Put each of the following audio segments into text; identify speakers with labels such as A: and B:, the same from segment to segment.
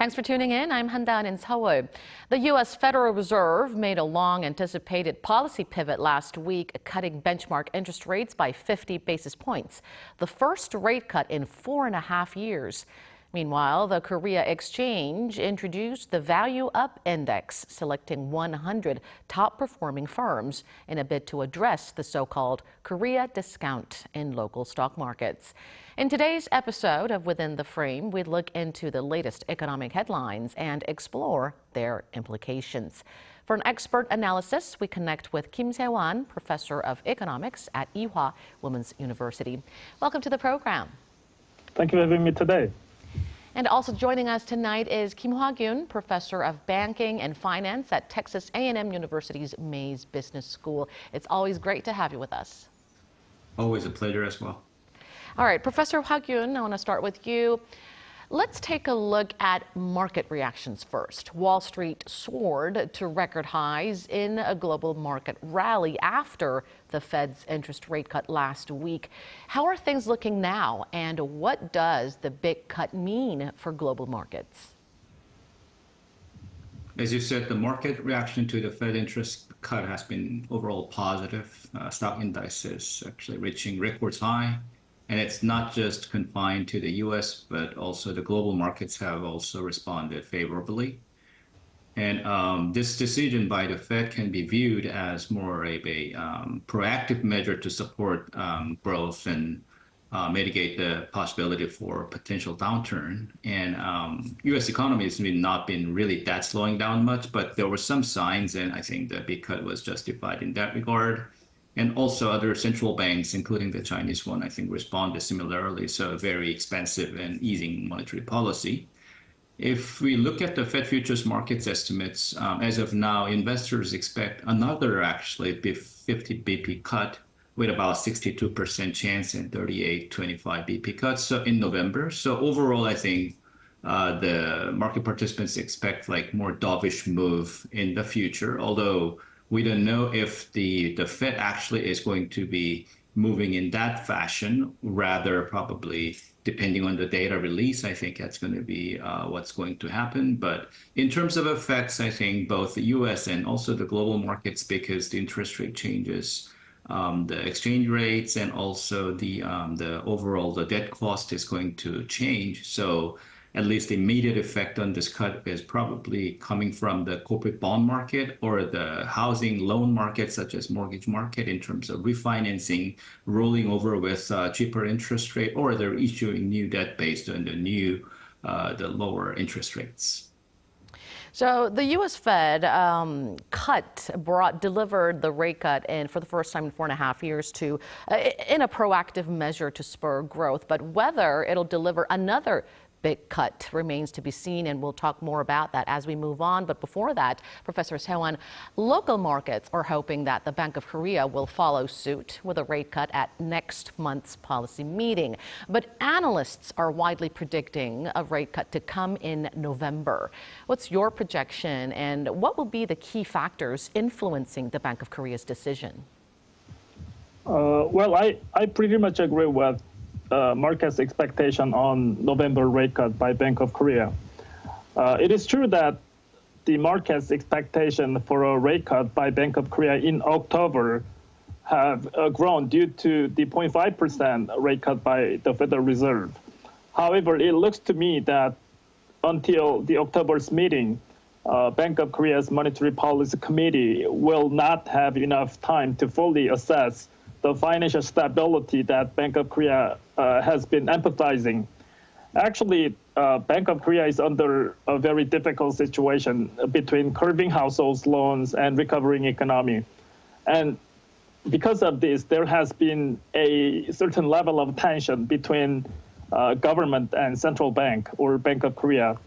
A: Thanks for tuning in. I'm Handan in Seoul. The U.S. Federal Reserve made a long-anticipated policy pivot last week, cutting benchmark interest rates by 50 basis points, the first rate cut in 4.5 years. Meanwhile, the Korea Exchange introduced the Value Up Index, selecting 100 top-performing firms in a bid to address the so-called Korea discount in local stock markets. In today's episode of Within the Frame, we look into the latest economic headlines and explore their implications. For an expert analysis, we connect with Kim Se-wan, professor of economics at Ewha Women's University. Welcome to the program.
B: Thank you for having me today.
A: And also joining us tonight is HWA-GYUN, professor of banking and finance at Texas A&M University's Mays Business School. It's always great to have you with us.
C: Always a pleasure as well.
A: All right, Professor HWA-GYUN, I want to start with you. Let's take a look at market reactions first. Wall Street soared to record highs in a global market rally after the Fed's interest rate cut last week. How are things looking now, and what does the big cut mean for global markets?
C: As you said, the market reaction to the Fed interest cut has been overall positive. Stock indices actually reaching records high. And it's not just confined to the U.S., but also the global markets have also responded favorably. And this decision by the Fed can be viewed as more of a proactive measure to support growth and mitigate the possibility for potential downturn. And U.S. economy has not been really that slowing down much, but there were some signs, and I think the big cut was justified in that regard. And also other central banks, including the Chinese one, I think responded similarly. So very expensive and easing monetary policy. If we look at the Fed futures markets estimates, as of now, investors expect another actually 50 BP cut with about 62% chance and 25 BP cuts in November. So overall, I think the market participants expect like more dovish move in the future, although we don't know if the Fed actually is going to be moving in that fashion. Rather, probably depending on the data release, I think that's going to be what's going to happen. But in terms of effects, I think both the U.S. and also the global markets, because the interest rate changes, the exchange rates, and also the overall the debt cost is going to change. So at least the immediate effect on this cut is probably coming from the corporate bond market or the housing loan market, such as mortgage market, in terms of refinancing, rolling over with cheaper interest rate, or they're issuing new debt based on the lower interest rates.
A: So the U.S. Fed delivered the rate cut for the first time in 4.5 years in a proactive measure to spur growth. But whether it'll deliver another big cut remains to be seen, and we'll talk more about that as we move on. But before that, Professor Se-wan, local markets are hoping that the Bank of Korea will follow suit with a rate cut at next month's policy meeting. But analysts are widely predicting a rate cut to come in November. What's your projection, and what will be the key factors influencing the Bank of Korea's decision?
B: Well, I pretty much agree with market's expectation on November rate cut by Bank of Korea. It is true that the market's expectation for a rate cut by Bank of Korea in October have grown due to the 0.5% rate cut by the Federal Reserve. However, it looks to me that until the October's meeting, Bank of Korea's Monetary Policy Committee will not have enough time to fully assess the financial stability that Bank of Korea has been emphasizing. Actually, Bank of Korea is under a very difficult situation between curbing households' loans and recovering economy. And because of this, there has been a certain level of tension between government and central bank or Bank of Korea.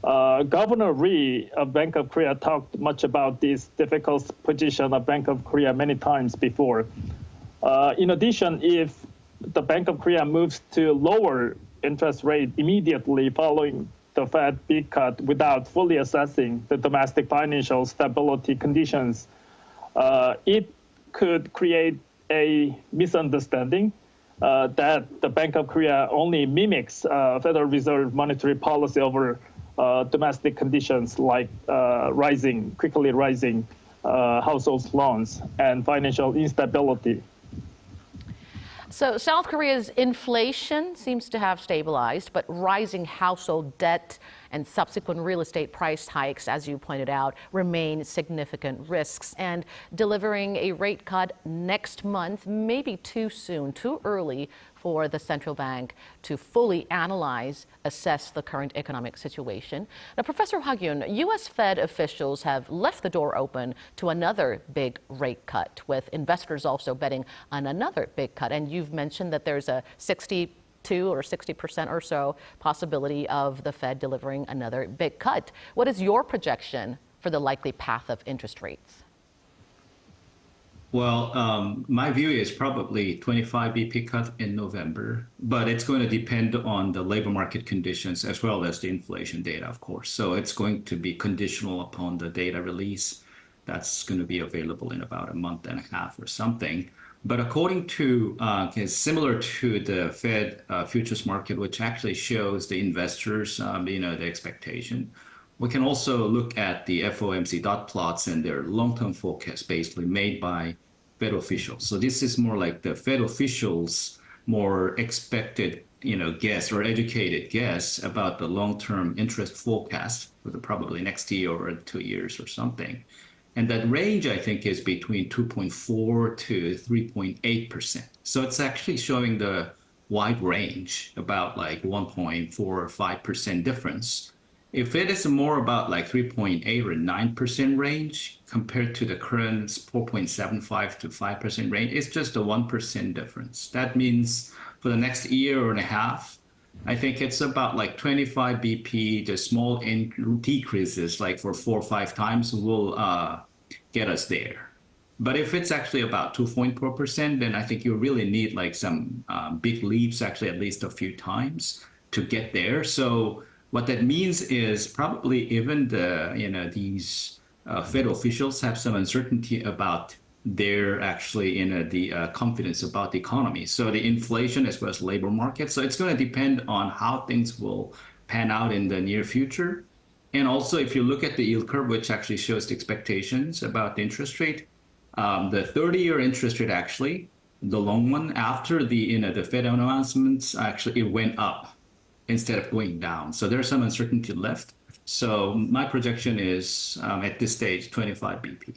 B: Governor Ri of Bank of Korea talked much about this difficult position of Bank of Korea many times before. In addition, if the Bank of Korea moves to lower interest rate immediately following the Fed big cut without fully assessing the domestic financial stability conditions, it could create a misunderstanding that the Bank of Korea only mimics Federal Reserve monetary policy over domestic conditions like quickly rising household loans and financial instability.
A: So South Korea's inflation seems to have stabilized, but rising household debt and subsequent real estate price hikes, as you pointed out, remain significant risks. And delivering a rate cut next month may be too soon, too early for the central bank to fully assess the current economic situation. Now, Professor HWA-GYUN, U.S. Fed officials have left the door open to another big rate cut, with investors also betting on another big cut. And you've mentioned that there's a 62 or 60% or so possibility of the Fed delivering another big cut. What is your projection for the likely path of interest rates?
C: Well, my view is probably 25 BP cut in November, but it's going to depend on the labor market conditions as well as the inflation data, of course. So it's going to be conditional upon the data release that's going to be available in about a month and a half or something. But according to, similar to the Fed futures market, which actually shows the investors, the expectation, we can also look at the FOMC dot plots and their long-term forecast basically made by Fed officials. So this is more like the Fed officials' more expected, guess or educated guess about the long-term interest forecast for the probably next year or 2 years or something. And that range, I think, is between 2.4 to 3.8%. So it's actually showing the wide range, about like 1.4 or 5% difference. If it is more about like 3.8 or 9% range compared to the current 4.75 to 5% range, it's just a 1% difference. That means for the next year and a half, I think it's about like 25 BP, the small decreases like for 4 or 5 times will get us there. But if it's actually about 2.4%, then I think you really need like some big leaps, actually at least a few times to get there. So what that means is probably even these Fed officials have some uncertainty about their actually the confidence about the economy. So the inflation as well as labor market. So it's going to depend on how things will pan out in the near future. And also, if you look at the yield curve, which actually shows the expectations about the interest rate, the 30-year interest rate actually, the long one, after the the Fed announcements, actually it went up instead of going down. So there's some uncertainty left. So my projection is at this stage 25 BP.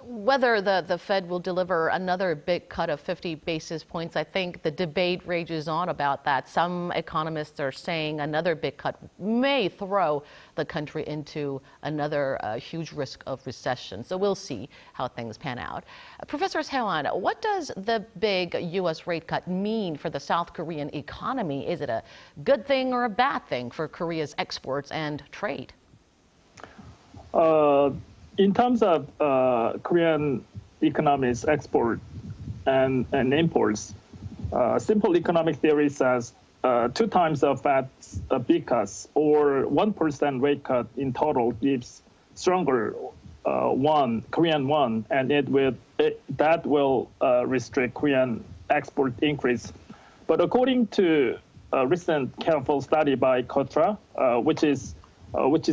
A: Whether the Fed will deliver another big cut of 50 basis points, I think the debate rages on about that. Some economists are saying another big cut may throw the country into another huge risk of recession. So we'll see how things pan out. Professor Seo-wan, what does the big U.S. rate cut mean for the South Korean economy? Is it a good thing or a bad thing for Korea's exports and trade?
B: In terms of Korean economy's export and imports, simple economic theory says 2 times the Fed's big cuts or 1% rate cut in total gives stronger Korean won, and that will restrict Korean export increase. But according to a recent careful study by KOTRA, which is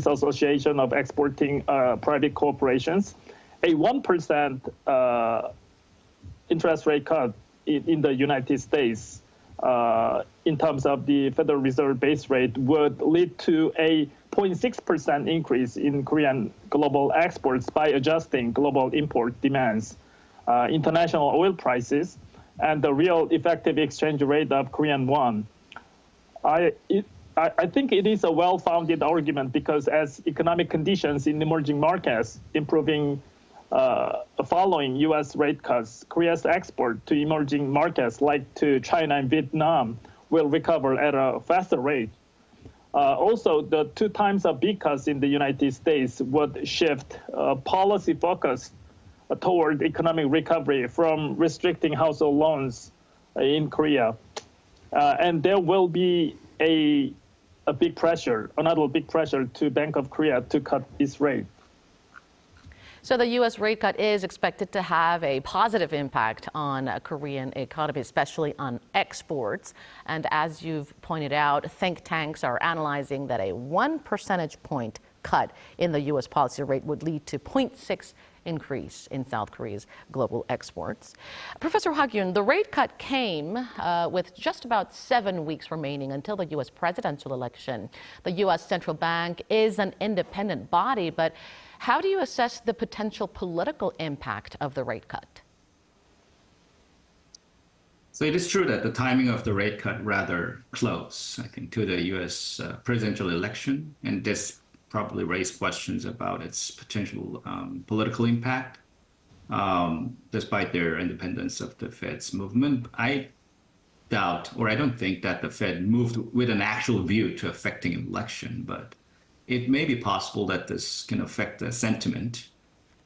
B: Association of Exporting Private Corporations, a 1% interest rate cut in the United States in terms of the Federal Reserve base rate would lead to a 0.6% increase in Korean global exports by adjusting global import demands, international oil prices, and the real effective exchange rate of Korean won. I think it is a well-founded argument because as economic conditions in emerging markets improving following U.S. rate cuts, Korea's export to emerging markets like to China and Vietnam will recover at a faster rate. Also, the 2 times of big cuts in the United States would shift policy focus toward economic recovery from restricting household loans in Korea. And there will be another big pressure to Bank of Korea to cut its rate.
A: So the U.S. rate cut is expected to have a positive impact on Korean economy, especially on exports. And as you've pointed out, think tanks are analyzing that a 1 percentage point cut in the U.S. policy rate would lead to 0.6 increase in South Korea's global exports. Professor HWA-GYUN, the rate cut came with just about 7 weeks remaining until the U.S. presidential election. The U.S. Central Bank is an independent body, but how do you assess the potential political impact of the rate cut?
C: So it is true that the timing of the rate cut rather close, I think, to the U.S. Presidential election, and this probably raised questions about its potential political impact, despite their independence of the Fed's movement. I doubt, or I don't think that the Fed moved with an actual view to affecting an election, but it may be possible that this can affect the sentiment,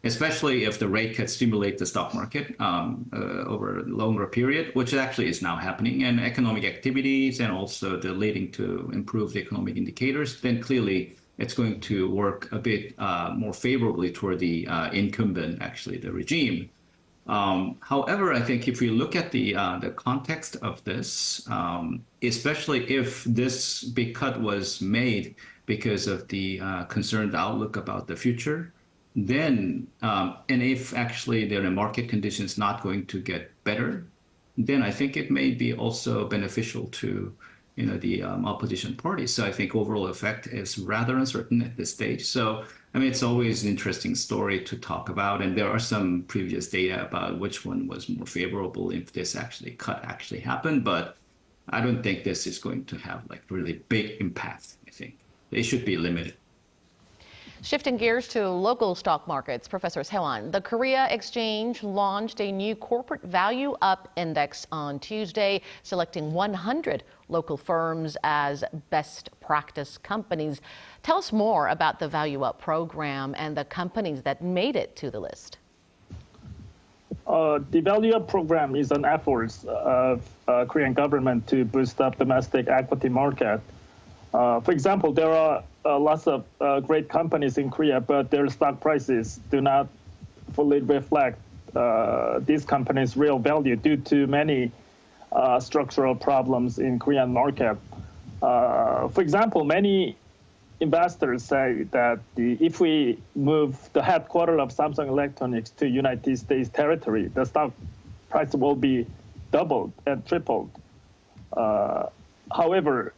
C: especially if the rate cut stimulate the stock market over a longer period, which actually is now happening, and economic activities and also the leading to improved economic indicators, then clearly it's going to work a bit more favorably toward the incumbent, actually, the regime. However, I think if we look at the context of this, especially if this big cut was made because of the concerned outlook about the future, then, and if actually the market conditions not going to get better, then I think it may be also beneficial to the opposition party. So I think overall effect is rather uncertain at this stage. So, I mean, it's always an interesting story to talk about. And there are some previous data about which one was more favorable if this cut actually happened. But I don't think this is going to have like really big impact, I think. They should be limited.
A: Shifting gears to local stock markets, Professor Seo-wan, the Korea Exchange launched a new corporate value up index on Tuesday, selecting 100 local firms as best practice companies. Tell us more about the value up program and the companies that made it to the list.
B: The value up program is an effort of Korean government to boost up domestic equity market. For example, there are lots of great companies in Korea, but their stock prices do not fully reflect these companies' real value due to many structural problems in Korean market. For example, many investors say that if we move the headquarters of Samsung Electronics to United States territory, the stock price will be doubled and tripled. However,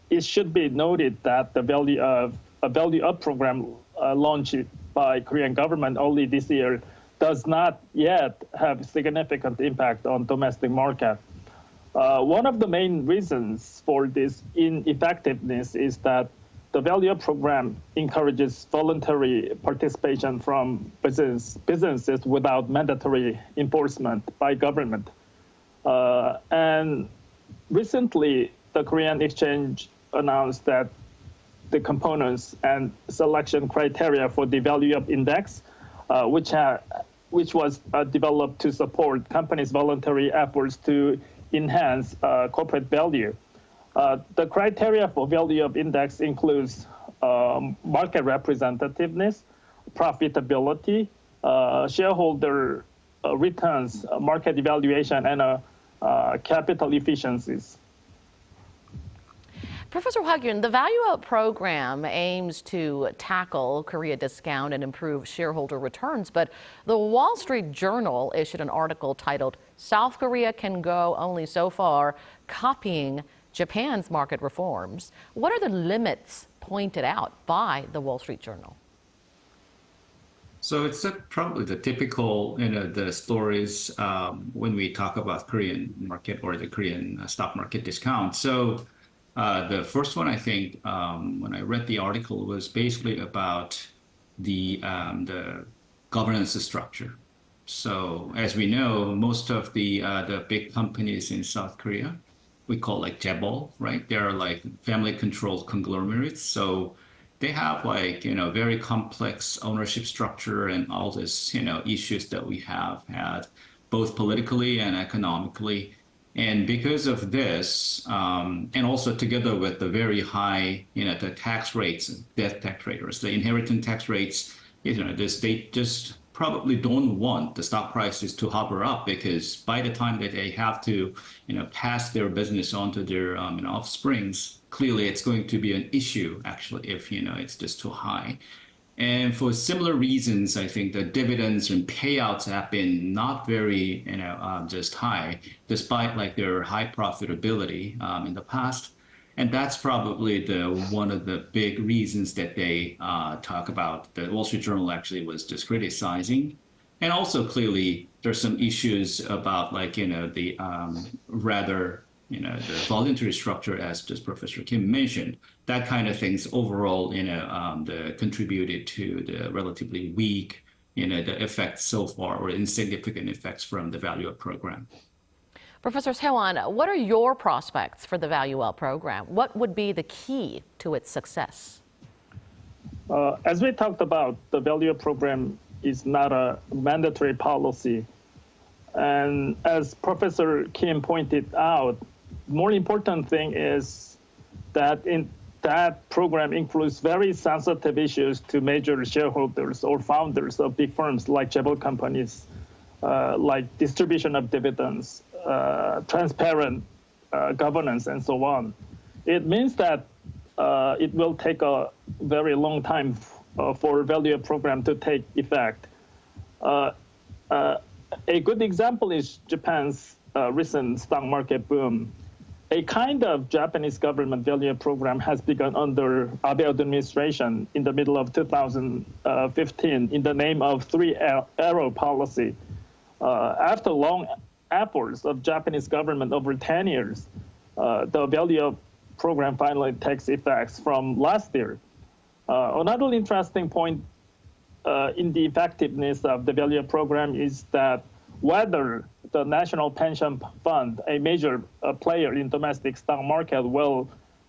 B: it should be noted that the value up program launched by Korean government only this year does not yet have significant impact on domestic market. One of the main reasons for this ineffectiveness is that the value up program encourages voluntary participation from businesses without mandatory enforcement by government. And recently, the Korean Exchange announced that the components and selection criteria for the value up index, which was developed to support companies' voluntary efforts to enhance corporate value. The criteria for value up index includes market representativeness, profitability, shareholder returns, market evaluation, and capital efficiencies.
A: Professor HWA-GYUN, the Value Up program aims to tackle Korea discount and improve shareholder returns, but the Wall Street Journal issued an article titled, "South Korea Can Go Only So Far, Copying Japan's Market Reforms." What are the limits pointed out by the Wall Street Journal?
C: So it's probably the typical, the stories when we talk about Korean market or the Korean stock market discount. So the first one, I think, when I read the article, was basically about the governance structure. So as we know, most of the big companies in South Korea, we call like chaebol, right? They're like family-controlled conglomerates. So they have like, very complex ownership structure and all this, issues that we have had both politically and economically. And because of this, and also together with the very high, the tax rates, death tax rates, the inheritance tax rates they just probably don't want the stock prices to hover up, because by the time that they have to, pass their business on to their offsprings, clearly it's going to be an issue actually if it's just too high. And for similar reasons, I think the dividends and payouts have been not very, just high, despite like their high profitability in the past. And that's probably one of the big reasons that they talk about. The Wall Street Journal actually was just criticizing. And also clearly there's some issues about the voluntary structure, as just Professor Kim mentioned. That kind of things overall, contributed to the relatively weak, the effects so far, or insignificant effects from the Value-Up program.
A: Professor SEI-WAN, what are your prospects for the Value-Up program? What would be the key to its success?
B: As we talked about, the Value-Up program is not a mandatory policy. And as Professor Kim pointed out, more important thing is that that program includes very sensitive issues to major shareholders or founders of big firms like Jabil companies, like distribution of dividends, transparent governance, and so on. It means that it will take a very long time for Value-Up program to take effect. A good example is Japan's recent stock market boom. A kind of Japanese government Value-Up program has begun under Abe administration in the middle of 2015 in the name of three-arrow policy. After long efforts of Japanese government over 10 years, the Value-Up program finally takes effect from last year. Another interesting point in the effectiveness of the Value-Up program is that whether the National Pension Fund, a major player in domestic stock market, will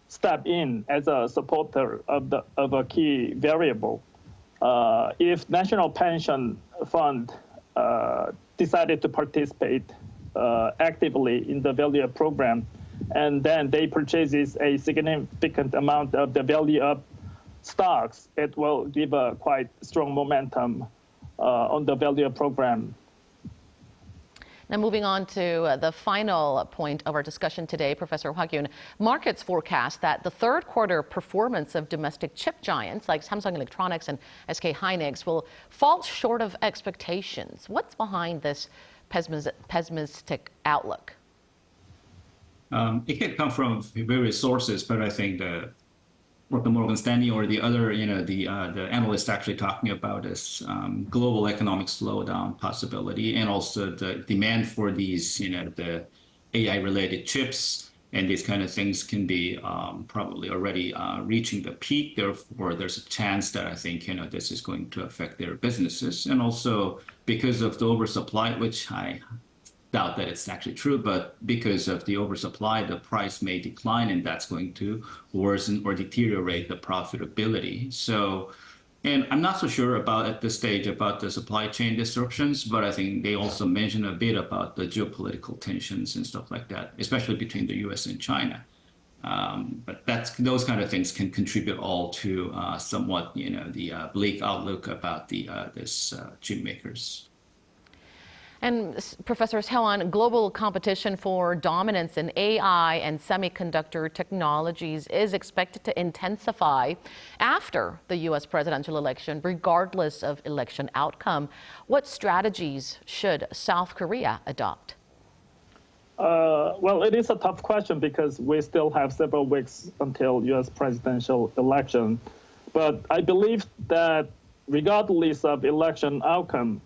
B: step in as a supporter of a key variable. If National Pension Fund decided to participate actively in the Value-Up program, and then they purchases a significant amount of the Value-Up stocks, it will give a quite strong momentum on the Value-Up program.
A: Now, moving on to the final point of our discussion today, Professor HWA-GYUN, markets forecast that the third quarter performance of domestic chip giants like Samsung Electronics and SK Hynix will fall short of expectations. What's behind this pessimistic outlook?
C: It can come from various sources, but I think what the Morgan Stanley or the other, the analysts actually talking about is global economic slowdown possibility, and also the demand for these, the AI-related chips and these kind of things can be probably already reaching the peak. Therefore, there's a chance that I think, this is going to affect their businesses. And also because of the oversupply, which I doubt that it's actually true, but because of the oversupply, the price may decline, and that's going to worsen or deteriorate the profitability. So, and I'm not so sure about at this stage about the supply chain disruptions, but I think they also mention a bit about the geopolitical tensions and stuff like that, especially between the US and China. But those kind of things can contribute all to somewhat, the bleak outlook about this chip makers.
A: And Professor SEI-WAN, global competition for dominance in AI and semiconductor technologies is expected to intensify after the U.S. presidential election, regardless of election outcome. What strategies should South Korea adopt?
B: Well, it is a tough question because we still have several weeks until U.S. presidential election. But I believe that regardless of election outcome,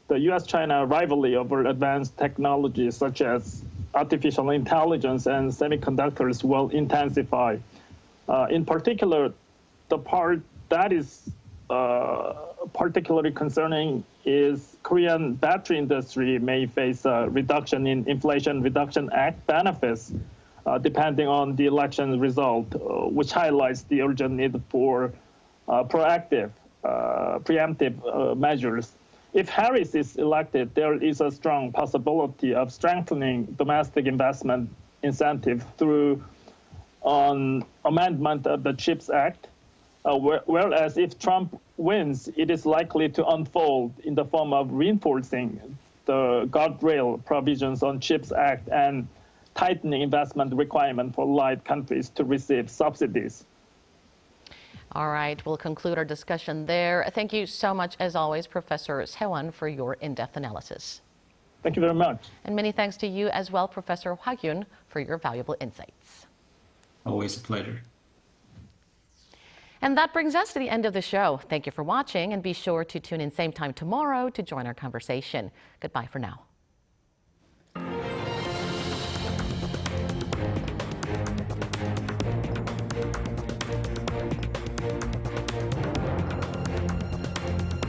B: the U.S.-China rivalry over advanced technologies such as artificial intelligence and semiconductors will intensify. In particular, the part that is particularly concerning is Korean battery industry may face a reduction in Inflation Reduction Act benefits depending on the election result, which highlights the urgent need for preemptive measures. If Harris is elected, there is a strong possibility of strengthening domestic investment incentive through an amendment of the CHIPS Act, Whereas if Trump wins, it is likely to unfold in the form of reinforcing the guardrail provisions on CHIPS Act and tightening investment requirement for allied countries to receive subsidies.
A: All right, we'll conclude our discussion there. Thank you so much, as always, Professor SEI-WAN, for your in-depth analysis.
B: Thank you very much.
A: And many thanks to you as well, Professor HWA-GYUN, for your valuable insights.
C: Always a pleasure.
A: And that brings us to the end of the show. Thank you for watching, and be sure to tune in same time tomorrow to join our conversation. Goodbye for now.